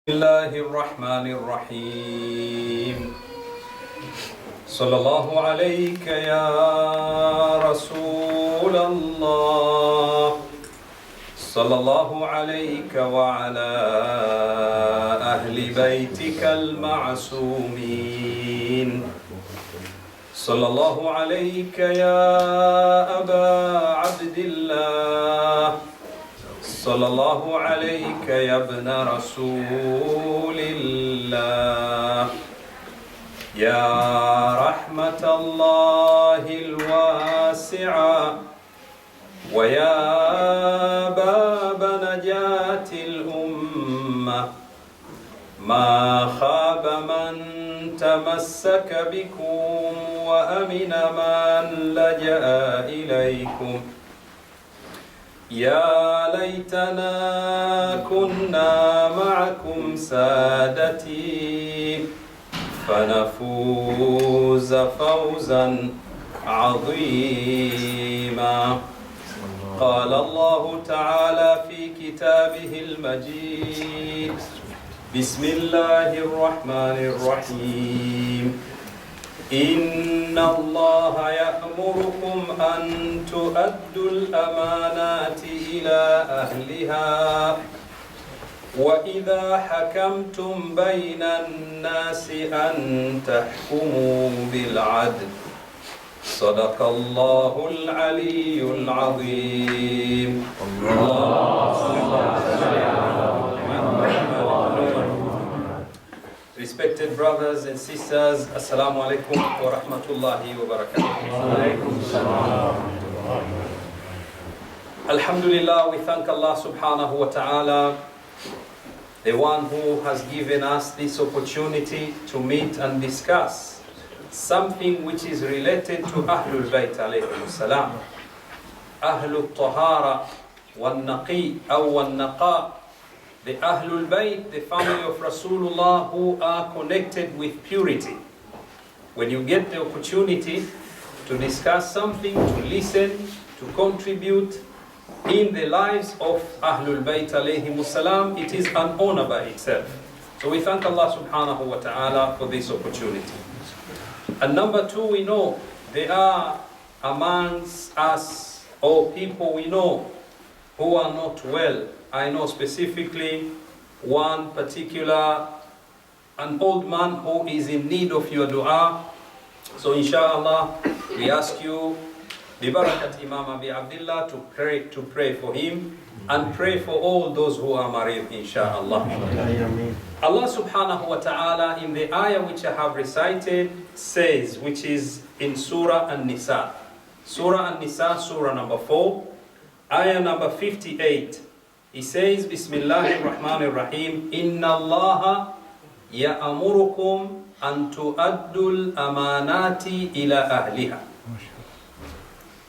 بسم الله الرحمن الرحيم صلى الله عليك يا رسول الله صلى الله عليك وعلى أهل بيتك المعصومين صلى الله عليك يا أبا عبد الله صلى الله عليك يا ابن رسول الله يا رحمة الله الواسعة ويا باب نجاة الأمة ما خاب من تمسك بكم وأمن من لجأ إليكم يا ليتنا كنا معكم سادتي فنفوز فوزا عظيما. قال الله تعالى في كتابه المجيد بسم الله الرحمن الرحيم إن الله يأمركم أن تؤدوا الأمانات إلى أهلها وإذا حكمتم بين الناس أن تحكموا بالعدل صدق الله العلي العظيم. Respected brothers and sisters, Assalamu alaikum wa rahmatullahi wa barakatuh. Alhamdulillah, we thank Allah subhanahu wa ta'ala, the one who has given us this opportunity to meet and discuss something which is related to Ahlul Bayt alayhi salam. Ahlul Tahara wal Naqi aw wal Naqa. The Ahlul Bayt, the family of Rasulullah who are connected with purity. When you get the opportunity to discuss something, to listen, to contribute in the lives of Ahlul Bayt alayhimus salam, it is an honor by itself. So we thank Allah subhanahu wa ta'ala for this opportunity. And number two, we know there are amongst us, or people we know, who are not well. I know specifically one particular, an old man who is in need of your dua. So inshallah, we ask you, bi barakat Imam Abi Abdullah, to pray for him and pray for all those who are married, inshallah. Allah subhanahu wa ta'ala in the ayah which I have recited says, which is in Surah An-Nisa. Surah An-Nisa, Surah number 4, ayah number 58. He says, Bismillahir Rahmanir Rahim, Inna Allaha ya'amurukum an tu'addul amanati ila ahliha.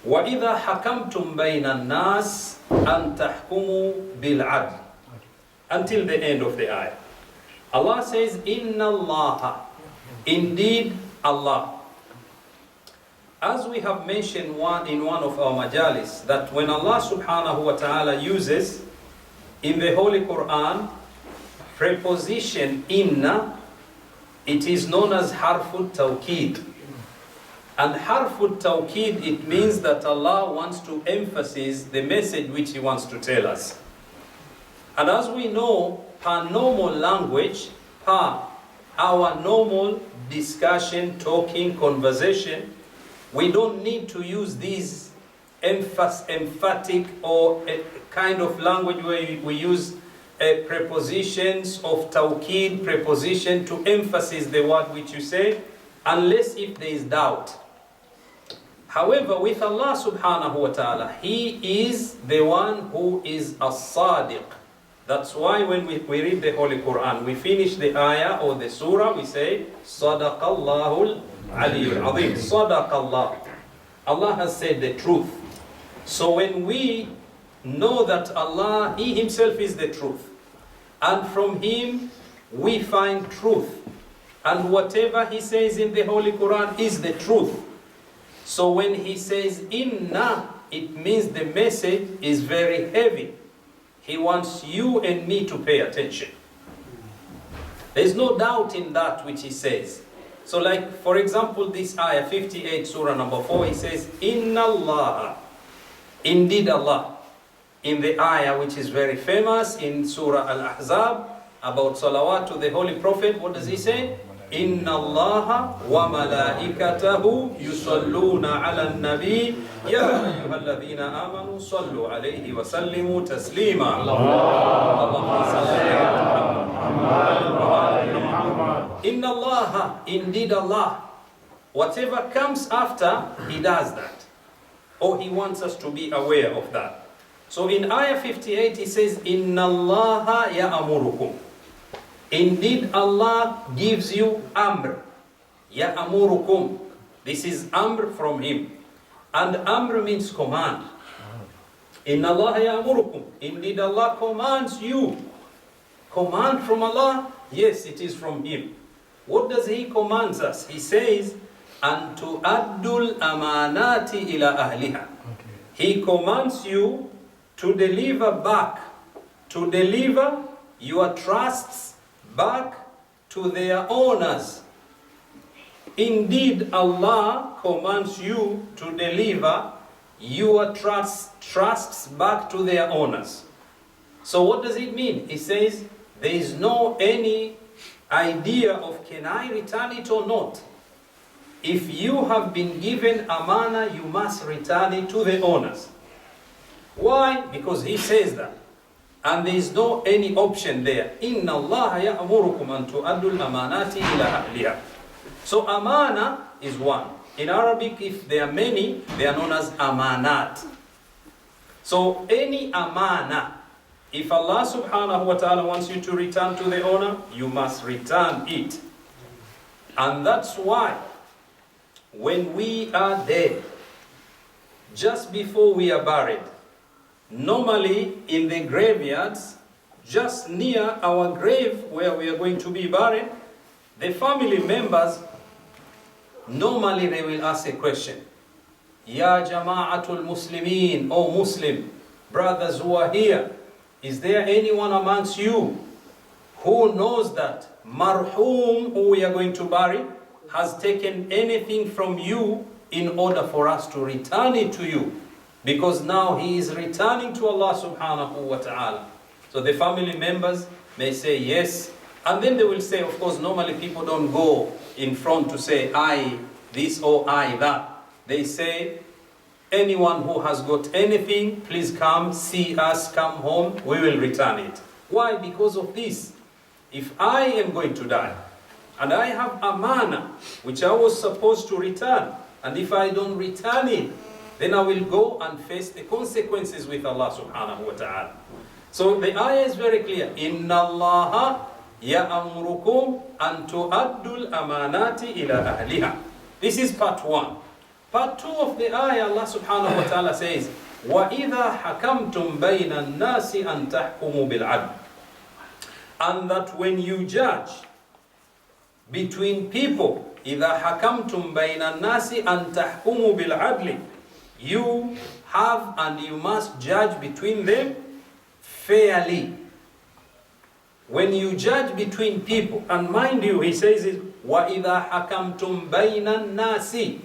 Wa idha hakamtum bayna an-nas an tahkumu bil adl. Until the end of the ayah. Allah says, Inna Allaha, indeed Allah. As we have mentioned in one of our majalis, that when Allah subhanahu wa ta'ala uses in the Holy Quran preposition inna, it is known as harfut tawqid. And harfut tawqid, it means that Allah wants to emphasize the message which He wants to tell us. And as we know, per normal language, per our normal discussion, talking, conversation, we don't need to use these emphatic or a kind of language where we use prepositions of tawqid, preposition to emphasize the word which you say, unless if there is doubt. However, with Allah subhanahu wa ta'ala, He is the one who is as-sadiq. That's why when we read the Holy Quran, we finish the ayah or the surah, we say, Sadaqallahul Aliyyul Azim. Sadaqallah. Allah has said the truth. So when we know that Allah, He Himself is the truth, and from Him we find truth, and whatever He says in the Holy Quran is the truth. So when He says inna, it means the message is very heavy. He wants you and me to pay attention. There is no doubt in that which he says. So like, for example, this ayah 58, surah number 4, he says, Inna Allah, indeed Allah. In the ayah which is very famous in Surah Al-Ahzab about salawat to the Holy Prophet, what does he say? Inna Allah wa malaikatahu yusalluna ala nabi ya ayyuhalladhina amanu sallu alayhi wa sallimu taslima. Allahumma salli ala Muhammad. Inna Allah, indeed Allah. Whatever comes after, he does that. Or he wants us to be aware of that. So in ayah 58 he says, Inna Allaha ya'amurukum. Indeed Allah gives you amr. Ya'amurukum. This is amr from him. And amr means command. Inna Allaha ya'amurukum. Indeed Allah commands you. Command from Allah? Yes, it is from him. What does he commands us? He says, An tu'addul amanati ila ahliha. He commands you to deliver back, to deliver your trusts back to their owners. Indeed, Allah commands you to deliver your trusts back to their owners. So what does it mean? He says, there is no any idea of can I return it or not. If you have been given amana, you must return it to the owners. Why? Because he says that. And there is no any option there. Inna Allah ya'amurukum an tu'addul amanati ila ahliha. So amana is one. In Arabic, if there are many, they are known as amanat. So any amana, if Allah subhanahu wa ta'ala wants you to return to the owner, you must return it. And that's why when we are dead, just before we are buried, normally in the graveyards, just near our grave where we are going to be buried, the family members, normally they will ask a question. Ya Jama'atul Muslimin, O Muslim, brothers who are here, is there anyone amongst you who knows that marhum, who we are going to bury, has taken anything from you in order for us to return it to you? Because now he is returning to Allah subhanahu wa ta'ala. So the family members may say yes. And then they will say, of course, normally people don't go in front to say, I this or I that. They say, anyone who has got anything, please come, see us, come home, we will return it. Why? Because of this. If I am going to die, and I have amana, which I was supposed to return, and if I don't return it, then I will go and face the consequences with Allah subhanahu wa ta'ala. So the ayah is very clear. Inna Allaha ya'amurukum an tu'addul amanati ila ahliha. This is part 1. Part 2 of the ayah, Allah subhanahu wa ta'ala says, وَإِذَا حَكَمْتُمْ بَيْنَ النَّاسِ أَن تَحْكُمُوا بِالْعَدْلِ. And that when you judge between people, إِذَا حَكَمْتُمْ بَيْنَ النَّاسِ أَن تَحْكُمُوا بِالْعَدْلِ, you have and you must judge between them fairly. When you judge between people, and mind you, he says it, وَإِذَا حَكَمْتُمْ بَيْنَ النَّاسِ.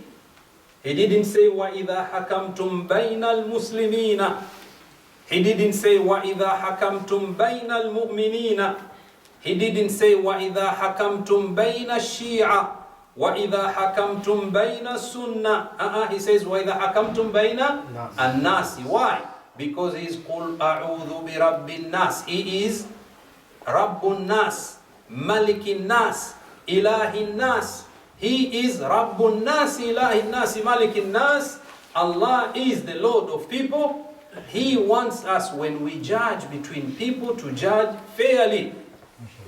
He didn't say وَإِذَا حَكَمْتُمْ بَيْنَ الْمُسْلِمِينَ. He didn't say وَإِذَا حَكَمْتُمْ بَيْنَ الْمُؤْمِنِينَ. He didn't say وَإِذَا حَكَمْتُمْ بَيْنَ الشِّيعَةِ وَإِذَا حَكَمْتُمْ بَيْنَ السُنَّةِ. He says وَإِذَا حَكَمْتُمْ بَيْنَ النَّاسِ. Why? Because he is قُلْ أَعُوذُ بِرَبِّ النَّاسِ. He is رَبُّ النَّاسِ, مَلِكِ النَّاسِ, إِلَهِ النَّاسِ. He is رَبُّ النَّاسِ, إِلَهِ النَّاسِ, مَلِكِ النَّاسِ. Allah is the Lord of people. He wants us, when we judge between people, to judge fairly,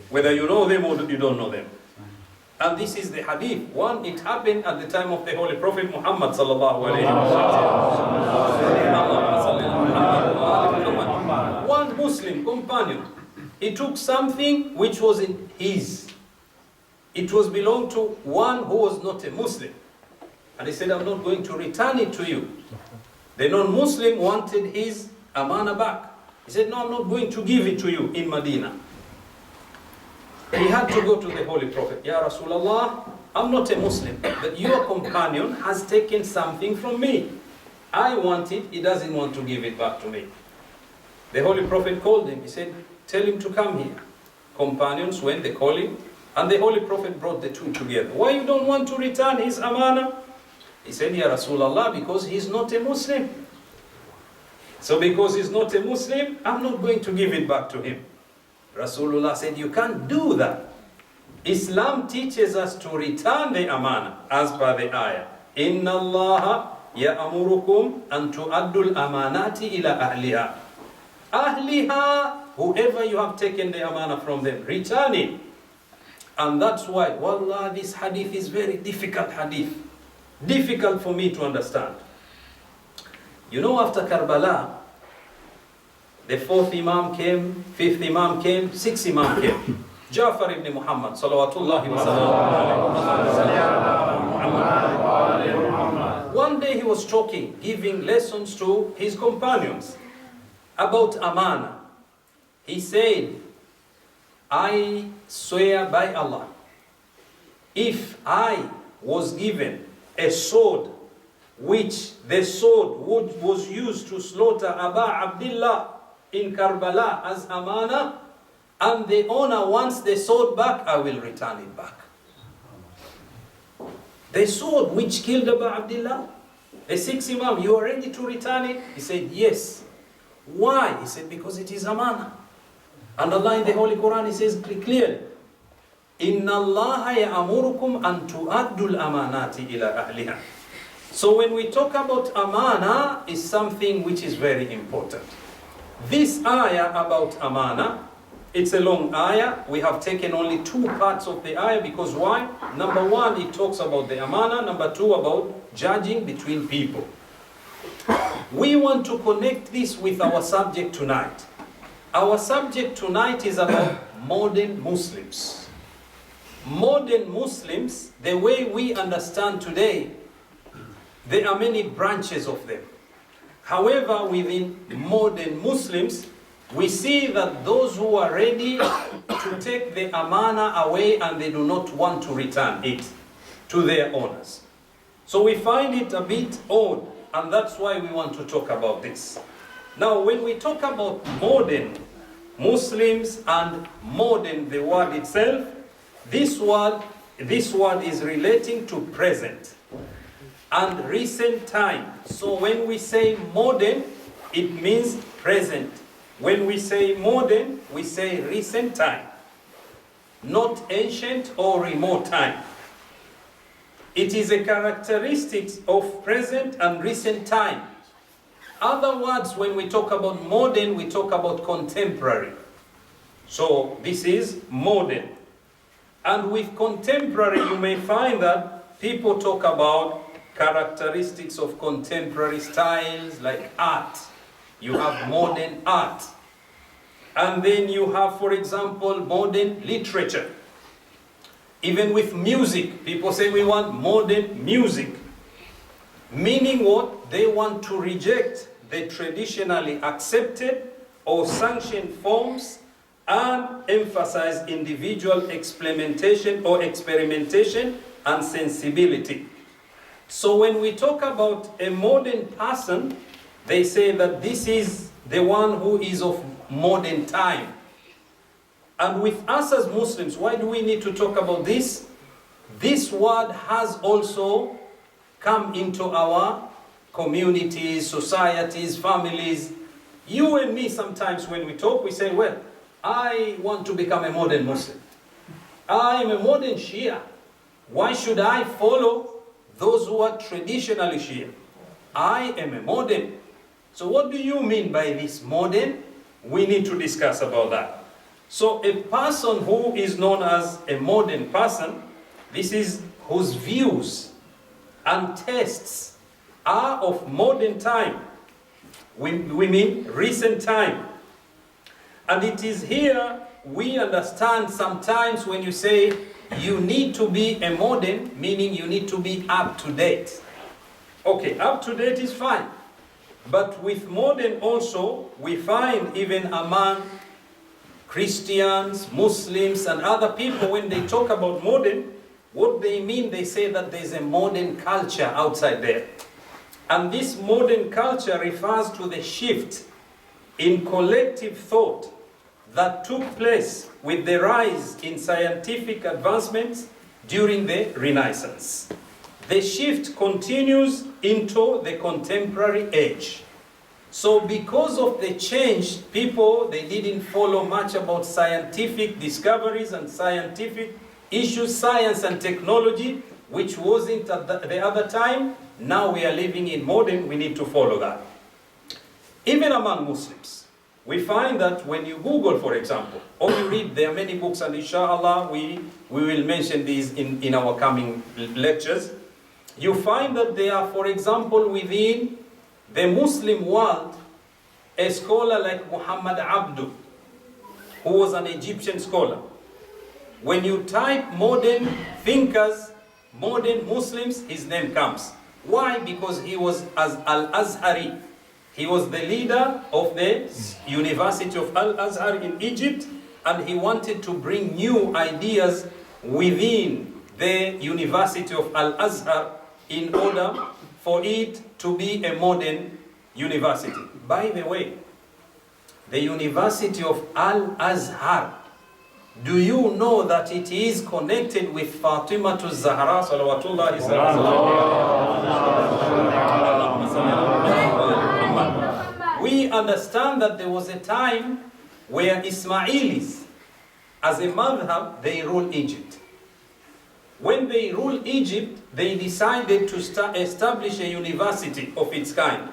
whether you know them or you don't know them. And this is the hadith. One, it happened at the time of the Holy Prophet Muhammad sallallahu alayhi wa sallam. One Muslim companion, he took something which was in his. It was belonged to one who was not a Muslim. And he said, I'm not going to return it to you. The non-Muslim wanted his amana back. He said, no, I'm not going to give it to you in Medina. He had to go to the Holy Prophet. Ya Rasulullah, I'm not a Muslim, but your companion has taken something from me. I want it, he doesn't want to give it back to me. The Holy Prophet called him. He said, tell him to come here. Companions went, they called him, and the Holy Prophet brought the two together. Why you don't want to return his amana? He said, Ya Rasulullah, because he's not a Muslim. So because he's not a Muslim, I'm not going to give it back to him. Rasulullah said, you can't do that. Islam teaches us to return the amana as per the ayah. Inna Allaha ya'amurukum an tu'addul amanati ila ahliha. Ahliha, whoever you have taken the amana from them, return it. And that's why, wallah, this hadith is very difficult hadith. Difficult for me to understand. You know, after Karbala, the fourth Imam came, fifth Imam came, sixth Imam came. Ja'far ibn Muhammad, salawatullahi wa sallam. One day he was talking, giving lessons to his companions about amana. He said, I swear by Allah, if I was given a sword, which the sword was used to slaughter Aba Abdullah in Karbala as amana, and the owner wants the sword back, I will return it back. The sword which killed Aba Abdullah, the sixth Imam, you are ready to return it? He said, yes. Why? He said, because it is amana. And Allah in the Holy Quran, He says clearly, Inna Allaha ya'amurukum an tu'addul amanati ila ahliha. So when we talk about amana, is something which is very important. This ayah about amana, it's a long ayah. We have taken only two parts of the ayah because why? Number one, it talks about the amana. Number two, about judging between people. We want to connect this with our subject tonight. Our subject tonight is about modern Muslims. Modern Muslims, the way we understand today, there are many branches of them. However, within modern Muslims, we see that those who are ready to take the amana away and they do not want to return it to their owners. So we find it a bit odd, and that's why we want to talk about this. Now, when we talk about modern Muslims and modern, the word itself, this word is relating to present and recent time. So when we say modern, it means present. When we say modern, we say recent time, not ancient or remote time. It is a characteristic of present and recent time. Other words, when we talk about modern, we talk about contemporary. So this is modern. And with contemporary, you may find that people talk about characteristics of contemporary styles like art. You have modern art. And then you have, for example, modern literature. Even with music, people say we want modern music. Meaning what? They want to reject the traditionally accepted or sanctioned forms and emphasize individual experimentation and sensibility. So when we talk about a modern person, they say that this is the one who is of modern time. And with us as Muslims, why do we need to talk about this? This word has also come into our communities, societies, families. You and me, sometimes when we talk, we say, well, I want to become a modern Muslim. I am a modern Shia. Why should I follow those who are traditionally Shia? I am a modern. So what do you mean by this modern? We need to discuss about that. So a person who is known as a modern person, this is whose views and tastes are of modern time. We mean recent time. And it is here we understand sometimes when you say you need to be a modern, meaning you need to be up to date. Okay, up to date is fine. But with modern also, we find even among Christians, Muslims, and other people, when they talk about modern, what they mean, they say that there's a modern culture outside there. And this modern culture refers to the shift in collective thought that took place with the rise in scientific advancements during the Renaissance. The shift continues into the contemporary age. So because of the change, people, they didn't follow much about scientific discoveries and scientific issues, science and technology, which wasn't at the other time. Now we are living in modern, we need to follow that. Even among Muslims, we find that when you Google, for example, or you read, there are many books, and inshallah we will mention these in our coming lectures. You find that there are, for example, within the Muslim world, a scholar like Muhammad Abdu, who was an Egyptian scholar. When you type modern thinkers, modern Muslims, his name comes. Why? Because he was as Al-Azhari. He was the leader of the University of Al-Azhar in Egypt, and he wanted to bring new ideas within the University of Al-Azhar in order for it to be a modern university. By the way, the University of Al-Azhar, do you know that it is connected with Fatima to Zahra salawatullahi sallallahu. We understand that there was a time where Ismailis, as a madhab, they ruled Egypt. When they ruled Egypt, they decided to establish a university of its kind.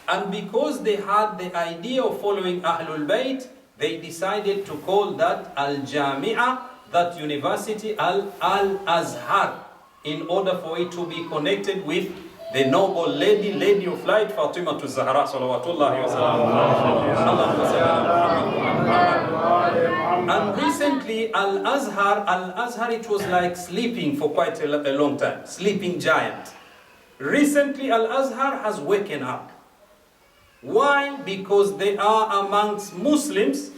And because they had the idea of following Ahlul Bayt, they decided to call that Al-Jami'ah, that university, Al-Azhar, in order for it to be connected with the noble lady of light, Fatima to Zahra, salawatullahi wa sallam. And recently, Al-Azhar, it was like sleeping for quite a long time, sleeping giant. Recently, Al-Azhar has waken up. Why? Because they are amongst Muslims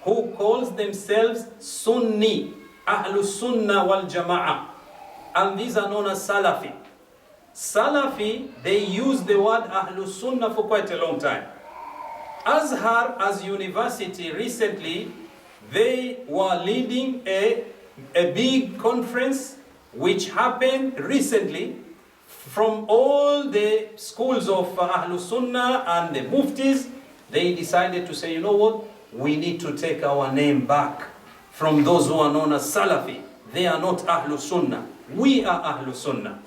who calls themselves Sunni, Ahlus Sunnah wal Jama'ah. And these are known as Salafi. Salafi, they use the word Ahlus Sunnah for quite a long time. Azhar as university recently, they were leading a big conference which happened recently. From all the schools of Ahlus Sunnah and the Muftis, they decided to say, you know what? We need to take our name back from those who are known as Salafi. They are not Ahlus Sunnah. We are Ahlus Sunnah.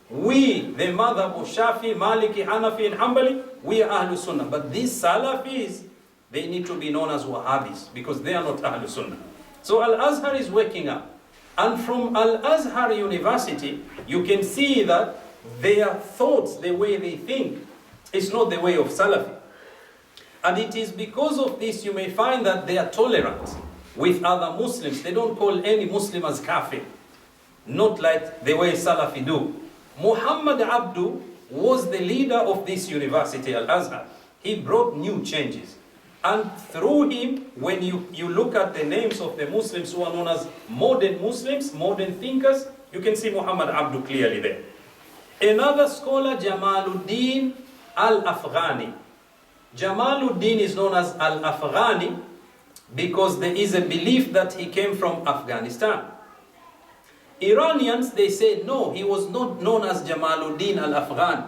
We, the madhab of Shafi, Maliki, Hanafi, and Hanbali, we are Ahlus Sunnah. But these Salafis, they need to be known as Wahhabis because they are not Ahlus Sunnah. So Al-Azhar is waking up. And from Al-Azhar University, you can see that their thoughts, the way they think, is not the way of Salafi. And it is because of this you may find that they are tolerant with other Muslims. They don't call any Muslim as kafir. Not like the way Salafi do. Muhammad Abdu was the leader of this university, Al-Azhar. He brought new changes. And through him, when you look at the names of the Muslims who are known as modern Muslims, modern thinkers, you can see Muhammad Abdu clearly there. Another scholar, Jamaluddin Al-Afghani. Jamaluddin is known as Al-Afghani because there is a belief that he came from Afghanistan. Iranians, they say, no, he was not known as Jamaluddin Al-Afghani.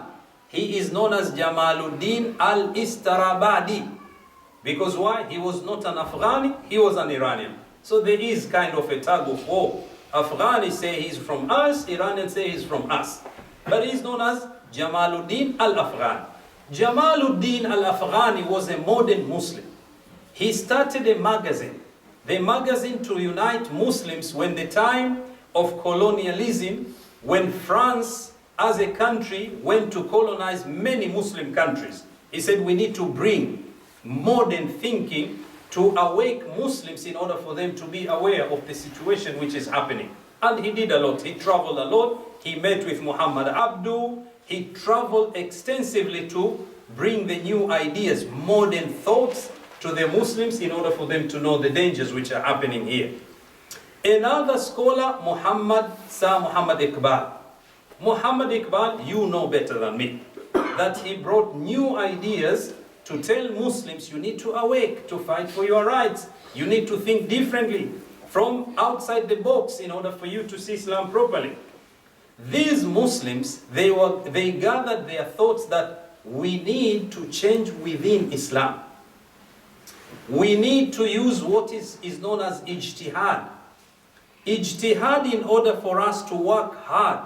He is known as Jamaluddin Al-Istarabadi. Because why? He was not an Afghani, he was an Iranian. So there is kind of a tug of war. Afghani say he's from us, Iranians say he's from us. But he's known as Jamaluddin Al-Afghani. Jamaluddin Al-Afghani was a modern Muslim. He started a magazine. The magazine to unite Muslims when the time of colonialism, when France as a country went to colonize many Muslim countries. He said we need to bring modern thinking to awake Muslims in order for them to be aware of the situation which is happening. And he did a lot. He traveled a lot. He met with Muhammad Abdu. He traveled extensively to bring the new ideas, modern thoughts, to the Muslims in order for them to know the dangers which are happening here. Another scholar, Sir Muhammad Iqbal. Muhammad Iqbal, you know better than me, that he brought new ideas to tell Muslims you need to awake, to fight for your rights. You need to think differently from outside the box in order for you to see Islam properly. These Muslims, they gathered their thoughts that we need to change within Islam. We need to use what is known as ijtihad. Ijtihad in order for us to work hard,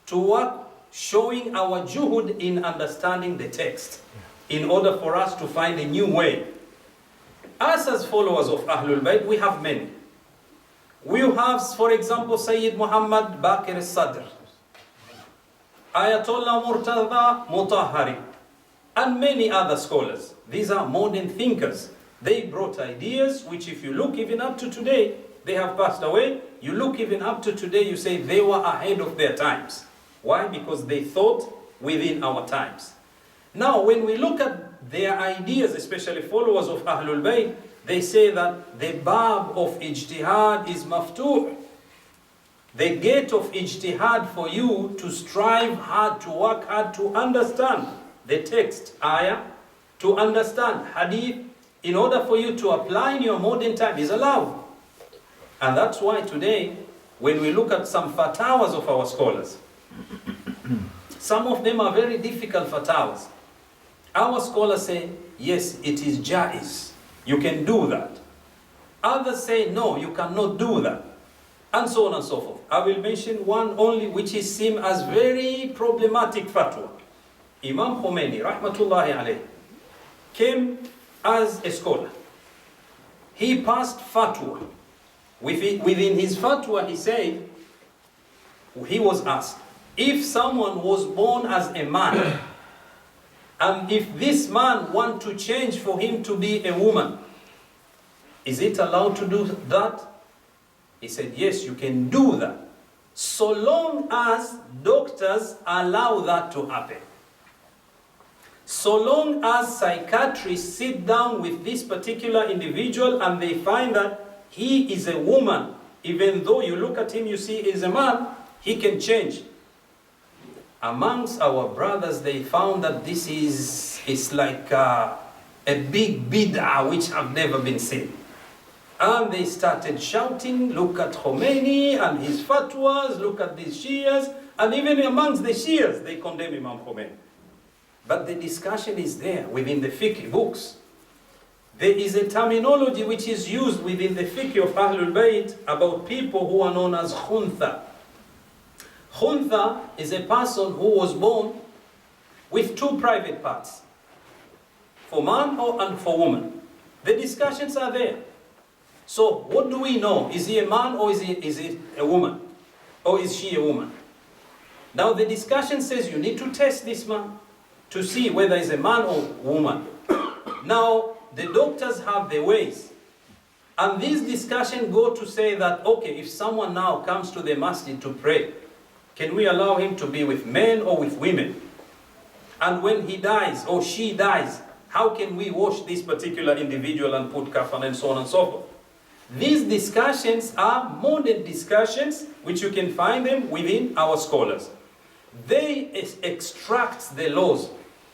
to work showing our juhud in understanding the text, in order for us to find a new way. Us as followers of Ahlul Bayt, we have many. We have, for example, Sayyid Muhammad Baqir al-Sadr, Ayatollah Murtada Mutahhari, and many other scholars. These are modern thinkers. They brought ideas which, if you look even up to today, they have passed away. You look even up to today, you say they were ahead of their times. Why? Because they thought within our times. Now, when we look at their ideas, especially followers of Ahlul Bayt, they say that the bab of ijtihad is maftuh. The gate of ijtihad for you to strive hard, to work hard, to understand the text, ayah, to understand hadith, in order for you to apply in your modern time is allowed. And that's why today, when we look at some fatawas of our scholars, some of them are very difficult fatawas. Our scholars say, yes, it is jaiz. You can do that. Others say, no, you cannot do that. And so on and so forth. I will mention one only which is seen as very problematic fatwa. Imam Khomeini, rahmatullahi alayhi, came as a scholar. He passed fatwa. Within his fatwa, he said, he was asked, if someone was born as a man, and if this man wants to change for him to be a woman, is it allowed to do that? He said, yes, you can do that, so long as doctors allow that to happen. So long as psychiatrists sit down with this particular individual and they find that he is a woman, even though you look at him, you see he is a man, he can change. Amongst our brothers, they found that this is like a big bid'ah which have never been seen. And they started shouting, look at Khomeini and his fatwas, look at these Shias, and even amongst the Shias, they condemn Imam Khomeini. But the discussion is there within the fiqh books. There is a terminology which is used within the fiqh of Ahlul Bayt about people who are known as khuntha. Khuntha is a person who was born with two private parts, for man and for woman. The discussions are there. So what do we know? Is he a man or is it a woman? Or is she a woman? Now the discussion says you need to test this man to see whether he's a man or woman. Now the doctors have their ways. And these discussions go to say that, okay, if someone now comes to the masjid to pray, can we allow him to be with men or with women? And when he dies or she dies, how can we wash this particular individual and put kafan and so on and so forth? These discussions are modern discussions which you can find them within our scholars. They extract the laws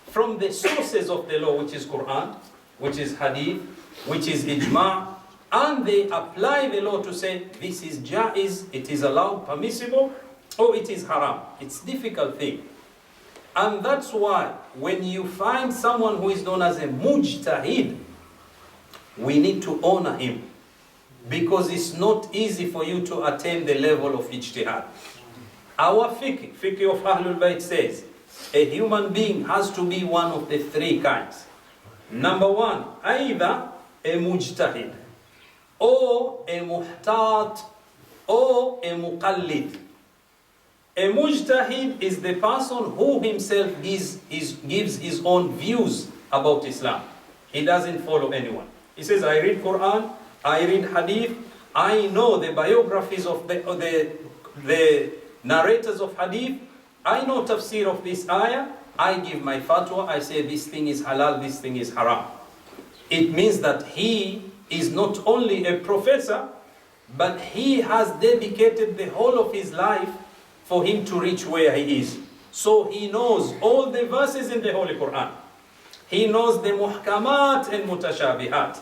from the sources of the law, which is Quran, which is Hadith, which is Ijma', and they apply the law to say this is jaiz, it is allowed, permissible, or it is haram. It's a difficult thing. And that's why when you find someone who is known as a mujtahid, we need to honor him, because it's not easy for you to attain the level of ijtihad. Our fiqh of Ahlul Bayt says, a human being has to be one of the three kinds. Number one, either a mujtahid, or a muhtat, or a muqallid. A mujtahid is the person who himself gives his own views about Islam. He doesn't follow anyone. He says, I read Quran, I read Hadith, I know the biographies of the narrators of Hadith, I know tafsir of this ayah, I give my fatwa, I say this thing is halal, this thing is haram. it means that he is not only a professor, but he has dedicated the whole of his life for him to reach where he is. So he knows all the verses in the Holy Quran. He knows the muhkamat and mutashabihat,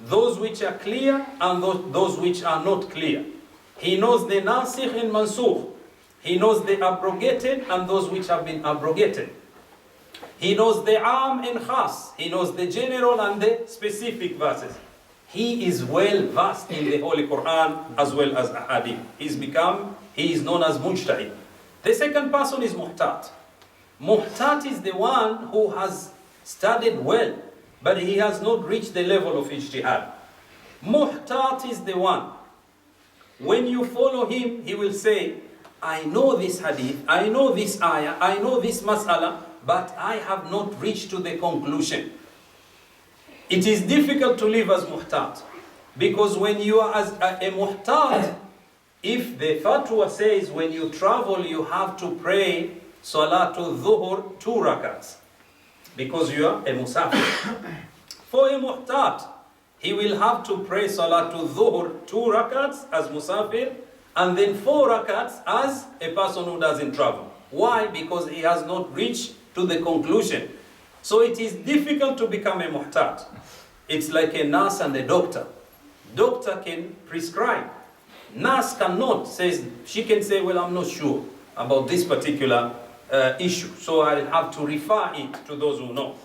those which are clear and those which are not clear. He knows the nasikh and mansukh. He knows the abrogated and those which have been abrogated. He knows the am and khas. He knows the general and the specific verses. He is well versed in the Holy Quran as well as ahadith. He is known as mujtahid. The second person is muhtat. Muhtat is the one who has studied well, but he has not reached the level of ijtihad. Muhtat is the one, when you follow him, he will say, I know this hadith, I know this ayah, I know this mas'ala, but I have not reached to the conclusion. It is difficult to live as muhtat, because when you are as a muhtat, if the fatwa says when you travel you have to pray Salatul Dhuhr 2 rakats, because you are a musafir. For a muhtat, he will have to pray Salatul Dhuhr 2 rakats as musafir, and then 4 rakats as a person who doesn't travel. Why? Because he has not reached to the conclusion. So it is difficult to become a muhtat. It's like a nurse and a doctor. Doctor can prescribe. Nurse cannot. She can say, well, I'm not sure about this particular issue, so I'll have to refer it to those who know.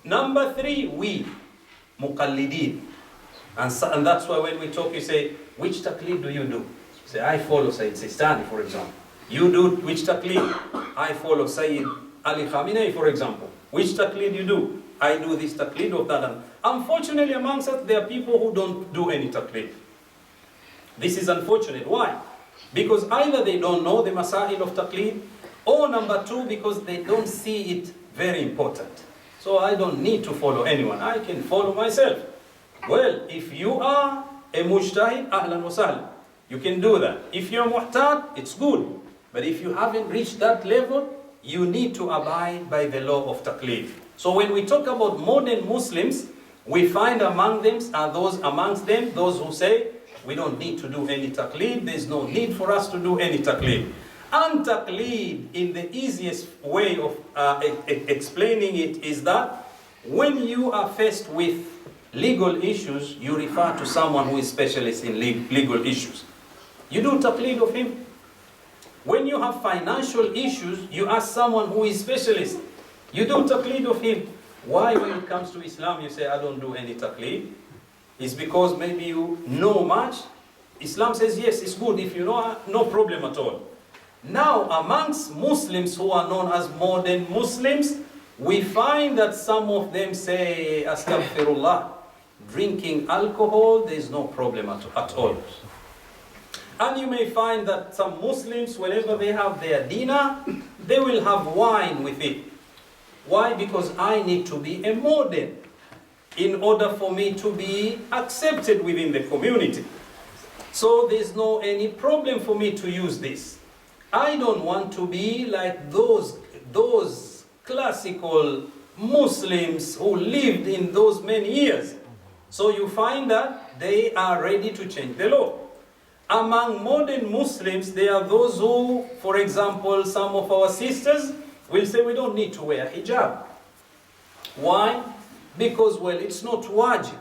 Number 3, we, muqallideen. And that's why when we talk, you say, which taqlid do you do? You say, I follow Sayyid Sistani, for example. You do which taqlid? I follow Sayyid Ali Khamenei, for example. Which taqlid you do? I do this taqlid of that. And unfortunately, amongst us, there are people who don't do any taqlid. This is unfortunate. Why? Because either they don't know the masail of taqlid, or number 2, because they don't see it very important. So I don't need to follow anyone. I can follow myself. Well, if you are a mujtahid, ahlan wa sahlan. You can do that. If you're muhtat, it's good. But if you haven't reached that level, you need to abide by the law of taqlid. So when we talk about modern Muslims, we find amongst them those who say, we don't need to do any taqlid, there's no need for us to do any taqlid. And taqlid, in the easiest way of explaining it, is that when you are faced with legal issues, you refer to someone who is specialist in legal issues. You do taqlid of him. When you have financial issues, you ask someone who is specialist. You do taqlid of him. Why, when it comes to Islam, you say, I don't do any taqlid? It's because maybe you know much. Islam says, yes, it's good. If you know, no problem at all. Now, amongst Muslims who are known as modern Muslims, we find that some of them say, astaghfirullah, drinking alcohol, there is no problem at all. And you may find that some Muslims, whenever they have their dinner, they will have wine with it. Why? Because I need to be a modern in order for me to be accepted within the community. So there's no any problem for me to use this. I don't want to be like those classical Muslims who lived in those many years. So you find that they are ready to change the law. Among modern Muslims, there are those who, for example, some of our sisters will say we don't need to wear hijab. Why? Because, well, it's not wajib.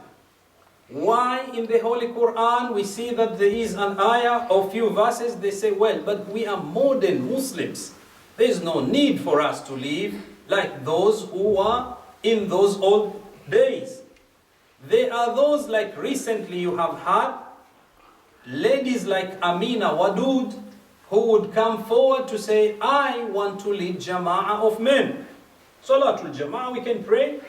Why in the Holy Quran we see that there is an ayah or few verses, they say, well, but we are modern Muslims. There is no need for us to live like those who are in those old days. There are those like recently you have had, ladies like Amina Wadud, who would come forward to say, I want to lead Jama'ah of men. Salatul Jama'ah, we can pray.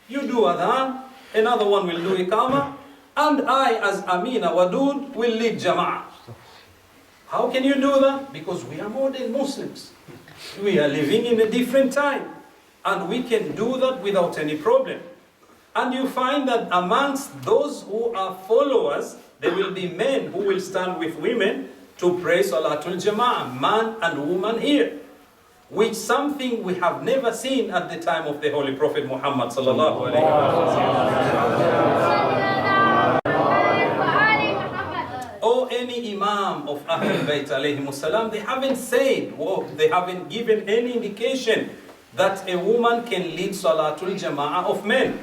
You do adhan, another one will do iqamah, and I, as Amina Wadud, will lead Jama'ah. How can you do that? Because we are modern Muslims. We are living in a different time, and we can do that without any problem. And you find that amongst those who are followers, there will be men who will stand with women to pray Salatul Jama'ah, man and woman here. which something we have never seen at the time of the Holy Prophet Muhammad sallallahu alaihi wasallam, or any Imam of Ahlul Bayt alayhimus salam. They haven't said, or they haven't given any indication that a woman can lead Salatul Jama'ah of men.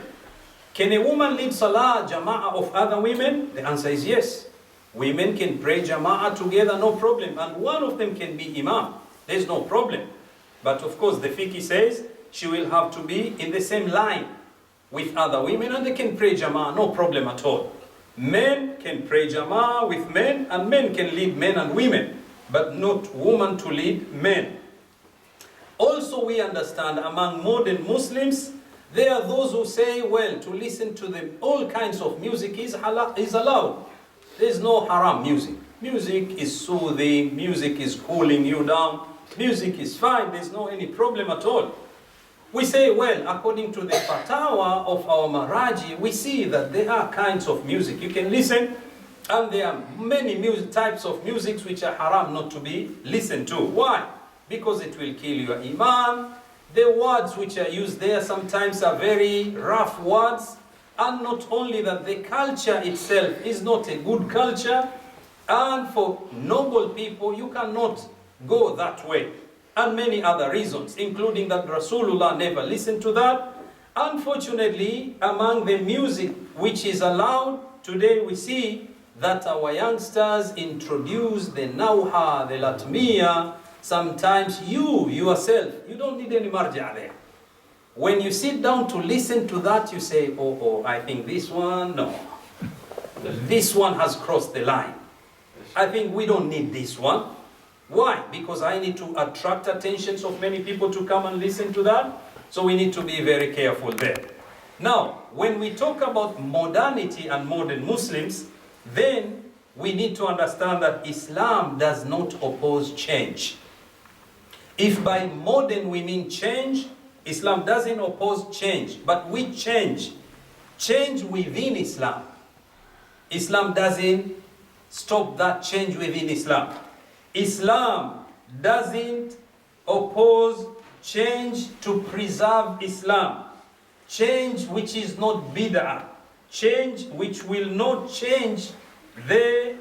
Can a woman lead Salah Jama'ah of other women? The answer is yes. Women can pray Jama'ah together, no problem. And one of them can be Imam. There's no problem. But of course, the fiqh says she will have to be in the same line with other women, and they can pray Jama'ah, no problem at all. Men can pray Jama'ah with men, and men can lead men and women, but not women to lead men. Also, we understand among modern Muslims, there are those who say, well, to listen to them, all kinds of music is allowed. There's no haram music. Music is soothing, music is cooling you down, music is fine, there's no any problem at all. We say, well, according to the fatwa of our Maraji, we see that there are kinds of music you can listen, and there are many types of music which are haram not to be listened to. Why? Because it will kill your iman. The words which are used there sometimes are very rough words, and not only that, the culture itself is not a good culture, and for noble people you cannot go that way, and many other reasons, including that Rasulullah never listened to that. Unfortunately, among the music which is allowed today, we see that our youngsters introduce the nauha, the latmiya. Sometimes you yourself, you don't need any marja there. When you sit down to listen to that, you say, oh, I think this one, no. This one has crossed the line. I think we don't need this one. Why? Because I need to attract attentions of many people to come and listen to that. So we need to be very careful there. Now, when we talk about modernity and modern Muslims, then we need to understand that Islam does not oppose change. If by modern we mean change, Islam doesn't oppose change, but we change within Islam. Islam doesn't stop that change within Islam. Islam doesn't oppose change to preserve Islam. Change which is not bid'ah. Change which will not change the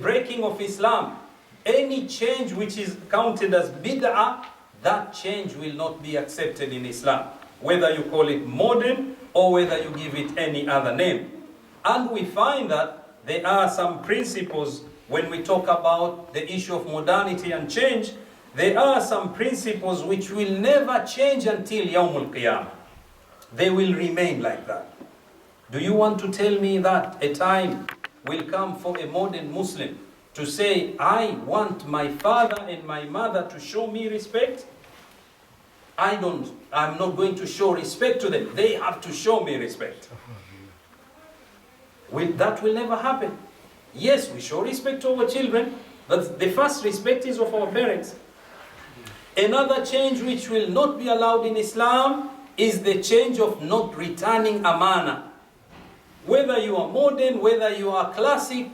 breaking of Islam. Any change which is counted as bid'ah, that change will not be accepted in Islam, whether you call it modern or whether you give it any other name. And we find that there are some principles when we talk about the issue of modernity and change. There are some principles which will never change until Yawmul Qiyamah. They will remain like that. Do you want to tell me that a time will come for a modern Muslim to say, I want my father and my mother to show me respect? I'm not going to show respect to them. They have to show me respect. That will never happen. Yes, we show respect to our children, but the first respect is of our parents. Another change which will not be allowed in Islam is the change of not returning amana. Whether you are modern, whether you are classic,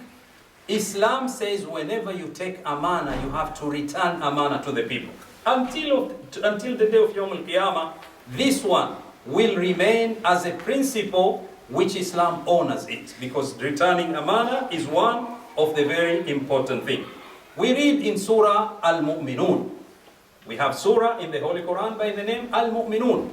Islam says whenever you take amana, you have to return amana to the people. Until the day of Yawm al-Qiyamah, this one will remain as a principle which Islam honors it, because returning amana is one of the very important things. We read in Surah Al-Mu'minun. We have surah in the Holy Quran by the name Al-Mu'minun.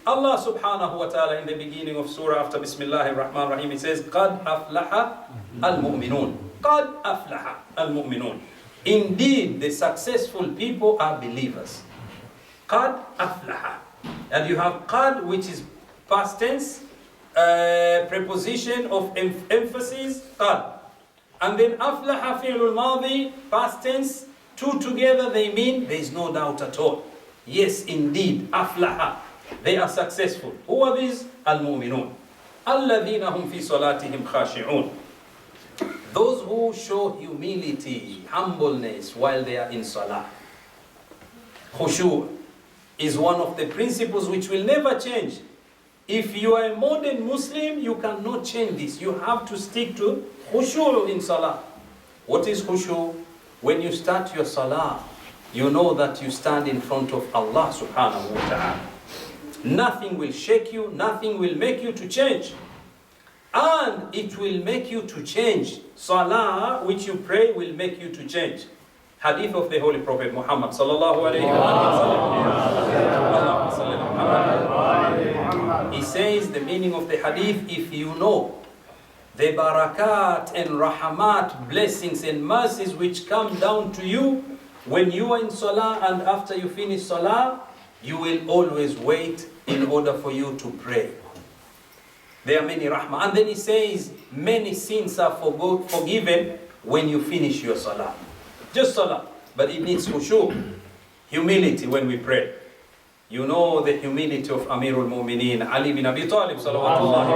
Allah subhanahu wa ta'ala in the beginning of surah after Bismillahir Rahmanir Rahim, it says, قَدْ أَفْلَحَ الْمُؤْمِنُونَ. قَدْ أَفْلَحَ الْمُؤْمِنُونَ. Indeed, the successful people are believers. قَدْ أَفْلَحَ. And you have قَدْ, which is past tense, preposition of emphasis, قَدْ. And then أَفْلَحَ فِعْلُ الْمَاضِي, past tense, two together they mean there is no doubt at all. Yes, indeed, أَفْلَحَ. They are successful. Who are these? Al-Mu'minun. الَّذِينَ هُمْ فِي صَلَاتِهِمْ خَاشِعُونَ. Those who show humility, humbleness while they are in salah. Khushu' is one of the principles which will never change. If you are a modern Muslim, you cannot change this. You have to stick to khushu' in salah. What is khushu'? When you start your salah, you know that you stand in front of Allah subhanahu wa ta'ala. Nothing will shake you, nothing will make you to change. And it will make you to change. Salah, which you pray, will make you to change. Hadith of the Holy Prophet Muhammad sallallahu alayhi wa sallam. He says the meaning of the hadith, if you know the barakat and rahmat, blessings and mercies which come down to you when you are in salah and after you finish salah, you will always wait in order for you to pray. There are many rahmah. And then he says, many sins are forgiven when you finish your salah. Just salah. But it needs khushu', humility when we pray. You know the humility of Amirul Mu'mineen, Ali bin Abi Talib, salawatullahi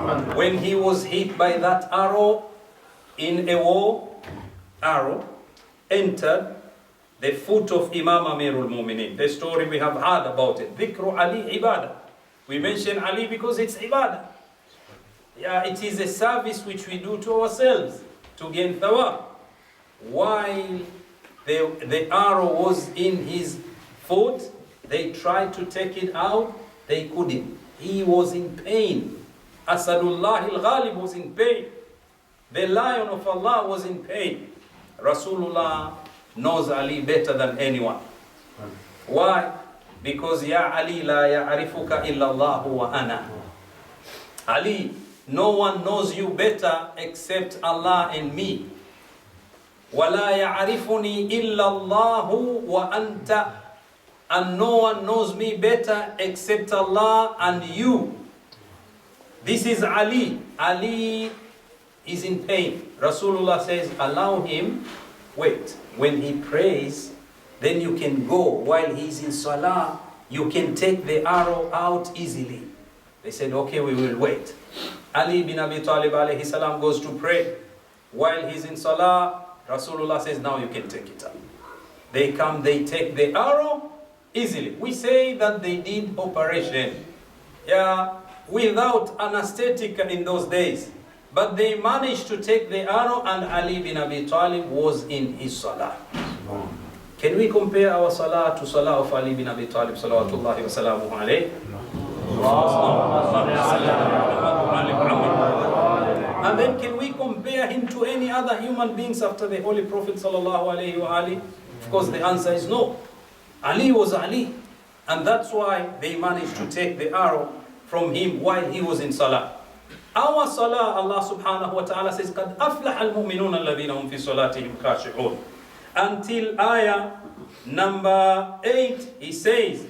wa. When he was hit by that arrow in a war, arrow entered the foot of Imam Amirul Mu'mineen. The story we have heard about it. Dhikru Ali ibadah. We mention Ali because it's ibadah. Yeah, it is a service which we do to ourselves to gain thawab. While the arrow was in his foot, they tried to take it out, they couldn't. He was in pain. Asadullah al-Ghalib was in pain. The lion of Allah was in pain. Rasulullah knows Ali better than anyone. Why? Because Ya Ali la ya'rifuka illa Allah wa ana. Ali, no one knows you better except Allah and me. وَلَا يَعْرِفُنِي إِلَّا اللَّهُ وَأَنْتَ. And no one knows me better except Allah and you. This is Ali. Ali is in pain. Rasulullah says, allow him, wait. When he prays, then you can go. While he's in salah, you can take the arrow out easily. They said, okay, we will wait. Ali bin Abi Talib alayhi salam goes to pray. While he's in salah, Rasulullah says, now you can take it out. They come, they take the arrow easily. We say that they did operation, yeah, without anesthetic in those days. But they managed to take the arrow and Ali bin Abi Talib was in his salah. Can we compare our salah to salah of Ali bin Abi Talib salawatullahi wa salamuhu alayhi? And then can we compare him to any other human beings after the Holy Prophet sallallahu alayhi wa alihi? Of course the answer is no. Ali was Ali. And that's why they managed to take the arrow from him while he was in salah. Our salah, Allah subhanahu wa ta'ala says, قَدْ أَفْلَحَ الْمُؤْمِنُونَ الَّذِينَ هُمْ فِي صَلَاتِهِمْ خَاشِعُونَ. Until ayah number 8, he says,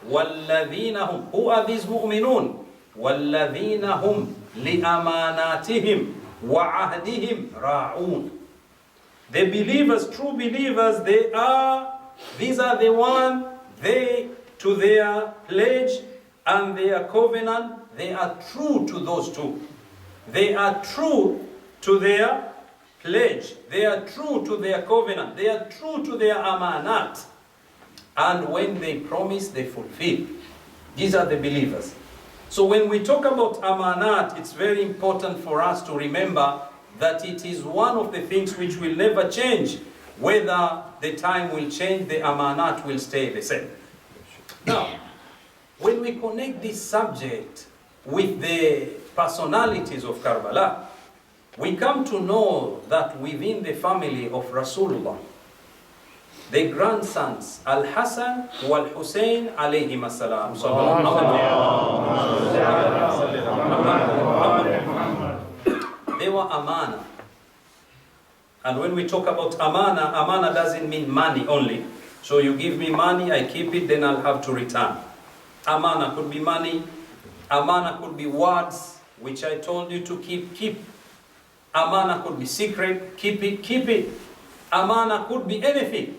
وَالَّذِينَ هُمْ. Who are these mu'minun? وَالَّذِينَ هُمْ لِأَمَانَاتِهِمْ وَعَهْدِهِمْ رَاعُونَ. The believers, true believers, these are the one, they to their pledge and their covenant, they are true to those two. They are true to their pledge. They are true to their covenant. They are true to their amanat. And when they promise, they fulfill. These are the believers. So when we talk about amanat, it's very important for us to remember that it is one of the things which will never change. Whether the time will change, the amanat will stay the same. Now, when we connect this subject with the personalities of Karbala, we come to know that within the family of Rasulullah, the grandsons Al-Hasan wal-Hussein alayhim as-salam, they were amana. And when we talk about amana, amana doesn't mean money only. So you give me money, I keep it, then I'll have to return. Amana could be money. Amana could be words, which I told you to keep. Amana could be secret, keep it. Amana could be anything.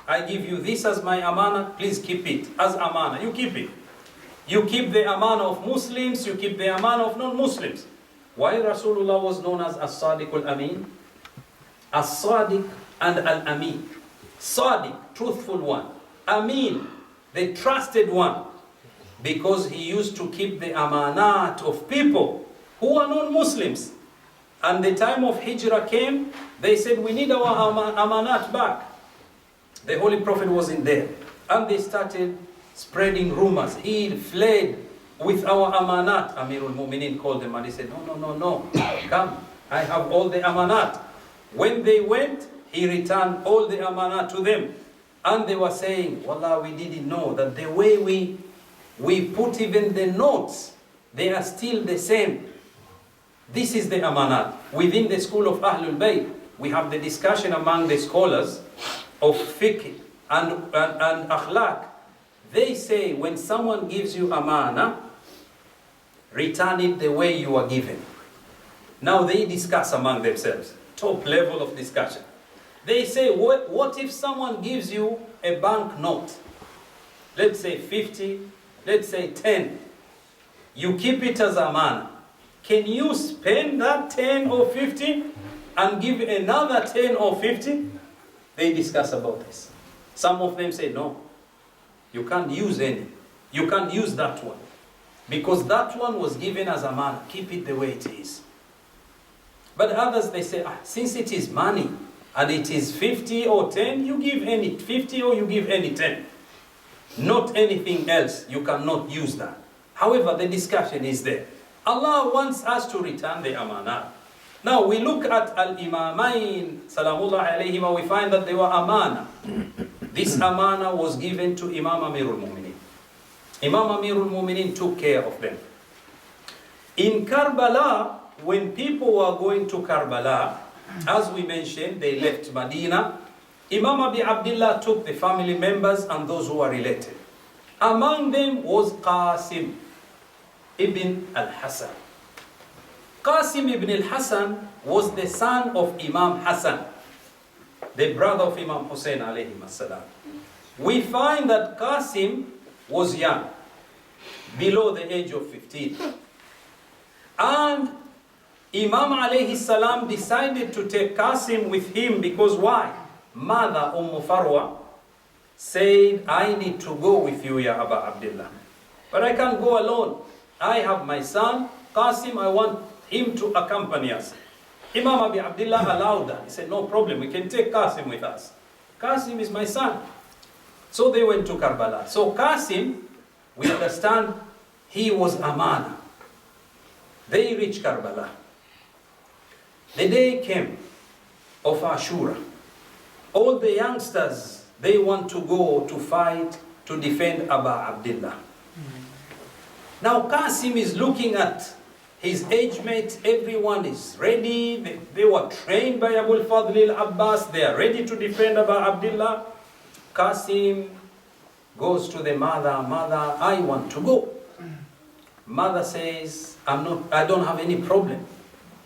I give you this as my amana, please keep it as amana. You keep it. You keep the amana of Muslims, you keep the amana of non-Muslims. Why Rasulullah was known as As-Sadiq al-Amin? As-Sadiq and Al-Amin. Sadiq, truthful one. Amin, the trusted one. Because he used to keep the amanat of people who are non-Muslims. And the time of Hijrah came, they said, we need our amanat back. The Holy Prophet wasn't there. And they started spreading rumors. He fled with our amanat. Amirul Mu'minin called them and he said, no, come, I have all the amanat. When they went, he returned all the amanat to them. And they were saying, Wallah, we didn't know that the way we put even the notes, they are still the same. This is the amanat. Within the school of Ahlul Bayt, we have the discussion among the scholars of fiqh and akhlaq. They say when someone gives you amana, return it the way you are given. Now they discuss among themselves, top level of discussion. They say, what if someone gives you a bank note? Let's say 50, let's say 10. You keep it as amana. Can you spend that 10 or 50 and give another 10 or 50? They discuss about this. Some of them say, no, you can't use any. You can't use that one. Because that one was given as amana. Keep it the way it is. But others, they say, since it is money, and it is 50 or 10, you give any 50 or you give any 10. Not anything else, you cannot use that. However, the discussion is there. Allah wants us to return the amanah. Now we look at Al-Imamain, Salamullah alayhima, we find that they were amana. This amana was given to Imam Amirul Mu'minin. Imam Amirul Mu'minin took care of them. In Karbala, when people were going to Karbala, as we mentioned, they left Medina. Imam Abi Abdullah took the family members and those who were related. Among them was Qasim ibn al-Hasan. Qasim ibn al-Hasan was the son of Imam Hassan, the brother of Imam Hussein alayhi salam. We find that Qasim was young, below the age of 15. And Imam alayhi salam decided to take Qasim with him because why? Mother Farwa said, I need to go with you, Ya Aba Abdullah. But I can't go alone. I have my son, Qasim, I want him to accompany us. Imam Abi Abdullah allowed that. He said, no problem, we can take Qasim with us. Qasim is my son. So they went to Karbala. So Qasim, we understand, he was amana. They reached Karbala. The day came of Ashura. All the youngsters, they want to go to fight to defend Aba Abdullah. Now Qasim is looking at his age mates, everyone is ready. They were trained by Abu al-Fadl al-Abbas. They are ready to defend Aba Abdullah. Qasim goes to the mother, Mother, I want to go. Mother says, I don't have any problem.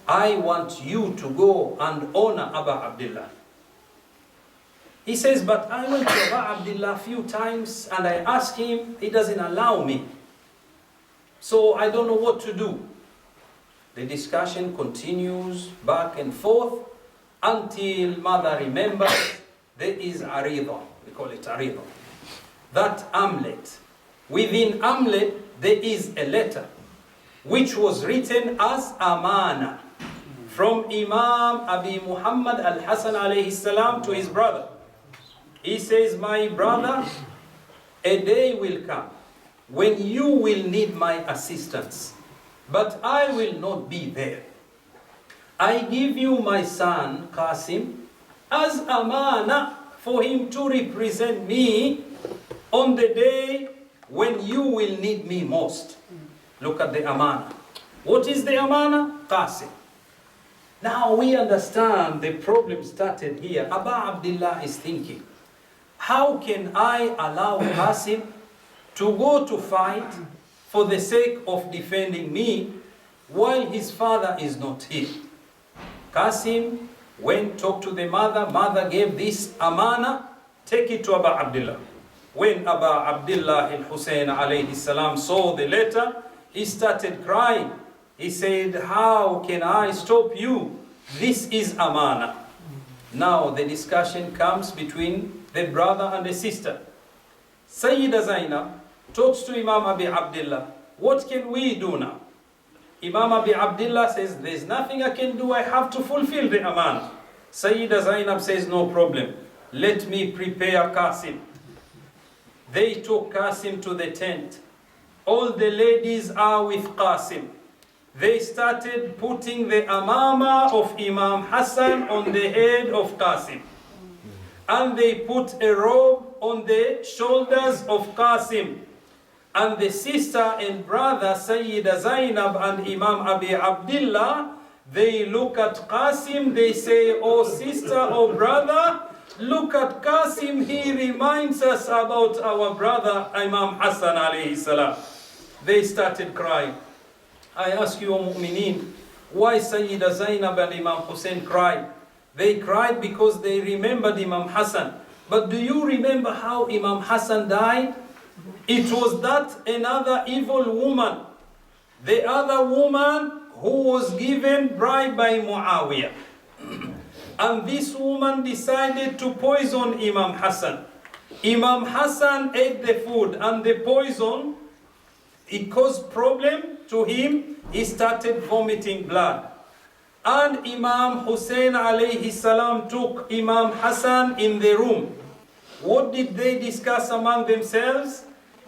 I want you to go and honor Aba Abdullah. He says, but I went to Aba Abdullah a few times and I asked him, he doesn't allow me. So I don't know what to do. The discussion continues back and forth until mother remembers there is Arida. We call it Arida. That amulet. Within amulet there is a letter which was written as Amana from Imam Abi Muhammad al-Hasan alayhi salam to his brother. He says, my brother, a day will come when you will need my assistance, but I will not be there. I give you my son Qasim as amana for him to represent me on the day when you will need me most. Look at the amana. What is the amana? Qasim. Now we understand the problem started here. Aba Abdullah is thinking, how can I allow Qasim to go to fight for the sake of defending me while his father is not here? Qasim went, talked to the mother. Mother gave this amana, take it to Aba Abdullah. When Aba Abdullah al-Hussein alayhi salam saw the letter, he started crying. He said, how can I stop you? This is amana. Now the discussion comes between the brother and the sister. Sayyida Zainab talks to Imam Abi Abdullah. What can we do now? Imam Abi Abdullah says, there's nothing I can do, I have to fulfill the aman. Sayyida Zainab says, no problem. Let me prepare Qasim. They took Qasim to the tent. All the ladies are with Qasim. They started putting the amama of Imam Hassan on the head of Qasim. And they put a robe on the shoulders of Qasim. And the sister and brother, Sayyida Zainab and Imam Abi Abdullah, they look at Qasim, they say, oh sister, oh brother, look at Qasim, he reminds us about our brother Imam Hassan alayhi salam. They started crying. I ask you, O Mu'mineen, why Sayyida Zainab and Imam Hussein cried? They cried because they remembered Imam Hassan. But do you remember how Imam Hassan died? It was that another evil woman, the other woman who was given bribe by Muawiyah. And this woman decided to poison Imam Hassan. Imam Hassan ate the food and the poison, it caused problem to him. He started vomiting blood. And Imam Hussein alayhi salam took Imam Hassan in the room. What did they discuss among themselves?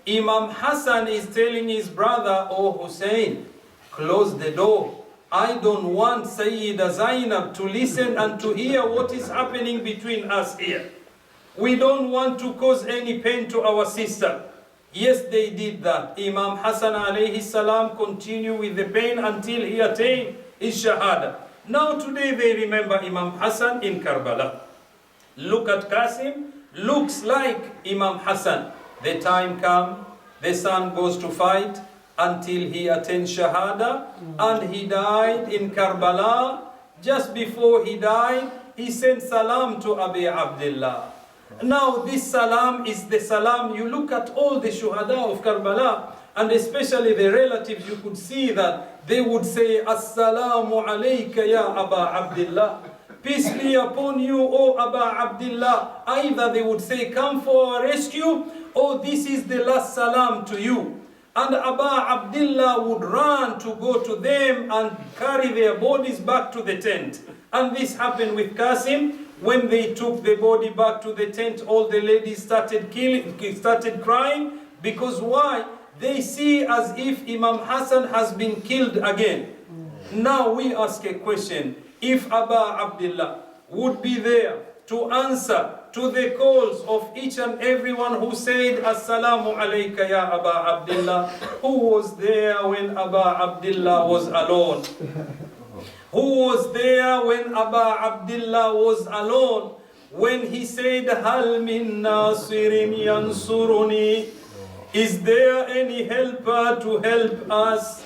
Imam Hassan is telling his brother, oh Hussein, close the door. I don't want Sayyida Zainab to listen and to hear what is happening between us here. We don't want to cause any pain to our sister. Yes, they did that. Imam Hassan alayhi salam continued with the pain until he attained his shahada. Now today they remember Imam Hassan in Karbala. Look at Qasim, looks like Imam Hassan. The time comes, the son goes to fight until he attained shahada, and he died in Karbala. Just before he died, he sent salam to Abi Abdullah. Now this salam is the salam. You look at all the shuhada of Karbala, and especially the relatives, you could see that they would say, Assalamu alayka ya Aba Abdullah. Peace be upon you, O Aba Abdullah. Either they would say, come for our rescue, or this is the last salam to you. And Aba Abdullah would run to go to them and carry their bodies back to the tent. And this happened with Qasim. When they took the body back to the tent, all the ladies started crying. Because why? They see as if Imam Hassan has been killed again. Now we ask a question. If Aba Abdullah would be there to answer to the calls of each and everyone who said, Assalamu alayka ya Aba Abdullah, who was there when Aba Abdullah was alone? Who was there when Aba Abdullah was alone? When he said, Hal min nasirin yansuruni? Is there any helper to help us?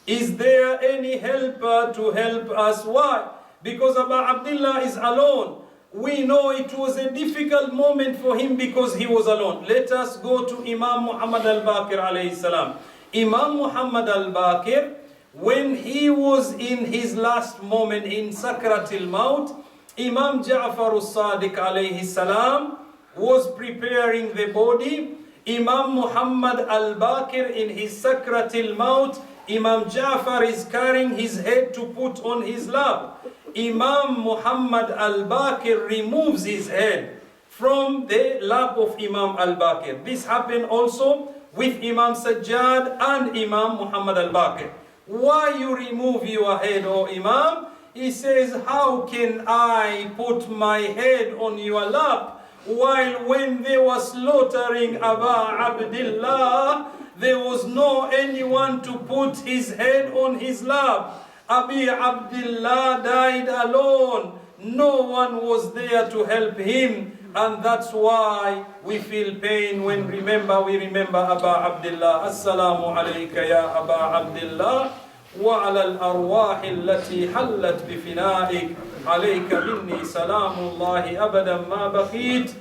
Is there any helper to help us? Why? Because Aba Abdullah is alone. We know it was a difficult moment for him because he was alone. Let us go to Imam Muhammad al-Baqir alayhi salam. Imam Muhammad al-Baqir, when he was in his last moment in Sakratil Maut, Imam Ja'far al-Sadiq alayhi salam was preparing the body. Imam Muhammad al-Baqir in his Sakratil Maut, Imam Ja'far is carrying his head to put on his lap. Imam Muhammad al-Baqir removes his head from the lap of Imam al-Baqir. This happened also with Imam Sajjad and Imam Muhammad al-Baqir. Why you remove your head, O Imam? He says, how can I put my head on your lap while when they were slaughtering Aba Abdullah, there was no anyone to put his head on his lap. Abi Abdullah died alone. No one was there to help him. And that's why we feel pain when we remember Aba Abdullah. Assalamu alayka ya Aba Abdullah. وعلى الأرواح التي حلت بفنائك عليك مني سلام الله أبدا ما بقيت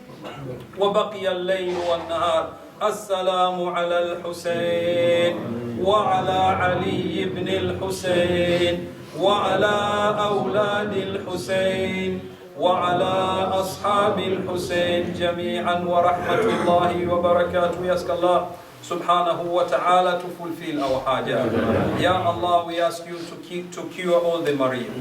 وبقي الليل والنهار. السلام على الحسين وعلى علي بن الحسين وعلى أولاد الحسين وعلى أصحاب الحسين جميعا ورحمة الله وبركاته. يسك الله subhanahu wa ta'ala to fulfill our hajat. Ya Allah, we ask you to cure all the marid.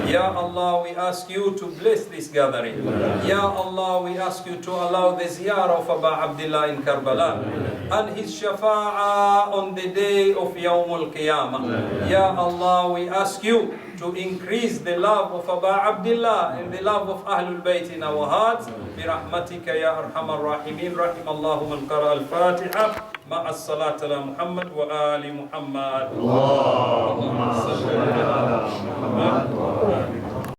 Ya Allah, we ask you to bless this gathering. Ya Allah, we ask you to allow the ziyarah of Aba Abdullah in Karbala and his shafa'ah on the day of Yawm al-Qiyamah. Ya Allah, we ask you to increase the love of Aba Abdullah and the love of Ahlul Bayt in our hearts. برحمتك يا أرحم الراحمين. رحم الله من قرأ الفاتحة مع الصلاة على محمد وآل محمد.